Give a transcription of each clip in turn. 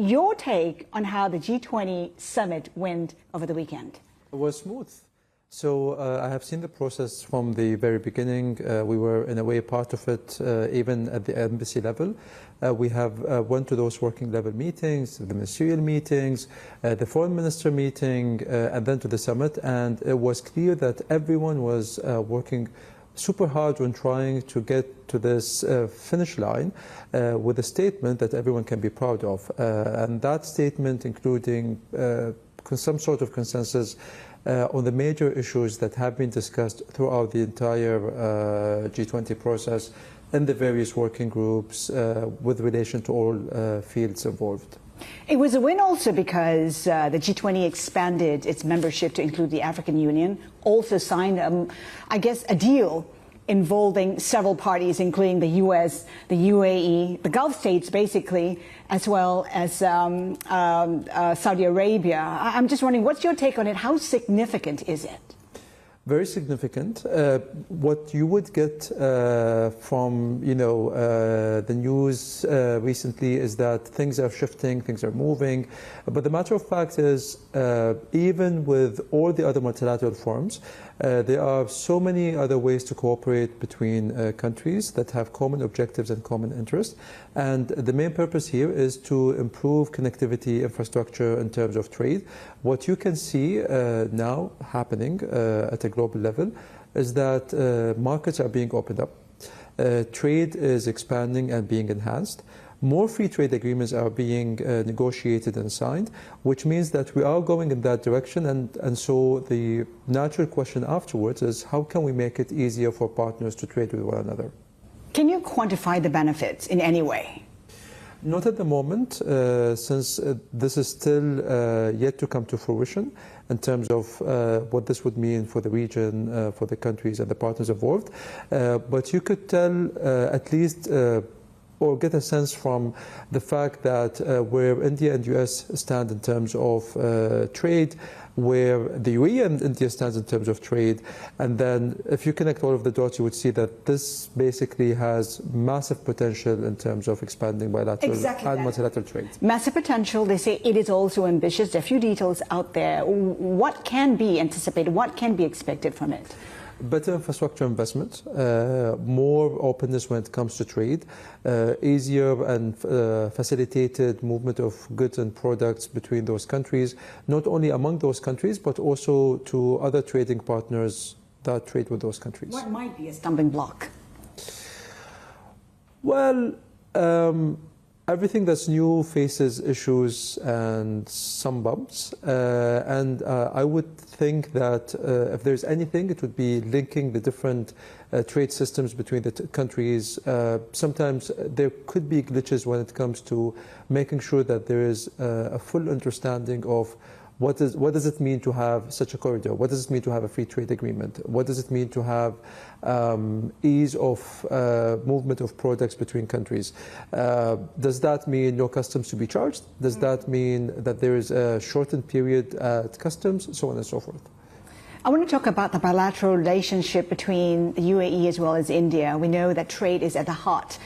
your take on how the G20 summit went over the weekend? It was smooth. So I have seen the process from the very beginning. We were in a way part of it, even at the embassy level. We have went to those working level meetings, the ministerial meetings, the foreign minister meeting, and then to the summit. And it was clear that everyone was working super hard on trying to get to this finish line with a statement that everyone can be proud of. And that statement including some sort of consensus on the major issues that have been discussed throughout the entire G20 process in the various working groups with relation to all fields involved. It was a win also because the G20 expanded its membership to include the African Union, also signed, I guess, a deal involving several parties, including the US, the UAE, the Gulf states, basically, as well as Saudi Arabia. I'm just wondering, what's your take on it? How significant is it? Very significant. What you would get from the news recently is that things are shifting, things are moving. But the matter of fact is, even with all the other multilateral forums, there are so many other ways to cooperate between countries that have common objectives and common interests. And the main purpose here is to improve connectivity infrastructure in terms of trade. What you can see now happening at a global level is that markets are being opened up. Trade is expanding and being enhanced. More free trade agreements are being negotiated and signed, which means that we are going in that direction. And so the natural question afterwards is, how can we make it easier for partners to trade with one another? Can you quantify the benefits in any way? Not at the moment, since this is still yet to come to fruition in terms of what this would mean for the region, for the countries and the partners involved. But you could tell at least or get a sense from the fact that where India and US stand in terms of trade, where the UAE and India stands in terms of trade, and then if you connect all of the dots, you would see that this basically has massive potential in terms of expanding bilateral and multilateral trade. Massive potential. They say it is also ambitious. There are a few details out there. What can be anticipated? What can be expected from it? Better infrastructure investment, more openness when it comes to trade, easier and facilitated movement of goods and products between those countries, not only among those countries, but also to other trading partners that trade with those countries. What might be a stumbling block? Well, everything that's new faces issues and some bumps, and I would think that if there's anything, it would be linking the different trade systems between the countries. Sometimes there could be glitches when it comes to making sure that there is a full understanding of what does it mean to have such a corridor? What does it mean to have a free trade agreement? What does it mean to have ease of movement of products between countries? Does that mean no customs to be charged? Does that mean that there is a shortened period at customs? So on and so forth. I want to talk about the bilateral relationship between the UAE as well as India. We know that trade is at the heart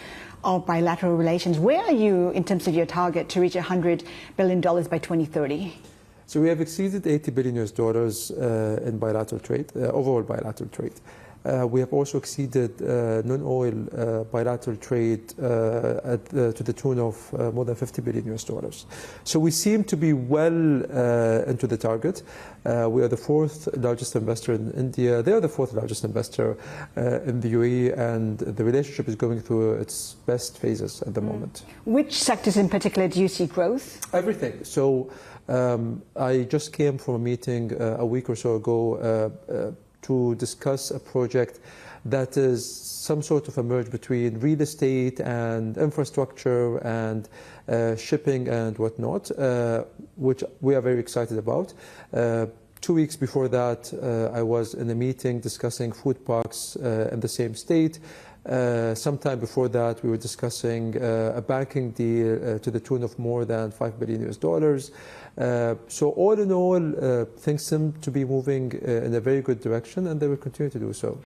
of bilateral relations. Where are you in terms of your target to reach $100 billion by 2030? So we have exceeded $80 billion in bilateral trade, overall bilateral trade. We have also exceeded non-oil bilateral trade to the tune of more than $50 billion. So we seem to be well into the target. We are the fourth largest investor in India. They are the fourth largest investor in the UAE, and the relationship is going through its best phases at the moment. Which sectors in particular do you see growth? Everything. So I just came from a meeting a week or so ago to discuss a project that is some sort of a merge between real estate and infrastructure and shipping and whatnot, which we are very excited about. 2 weeks before that, I was in a meeting discussing food parks in the same state. Sometime before that, we were discussing a banking deal to the tune of more than $5 billion. So all in all, things seem to be moving in a very good direction, and they will continue to do so.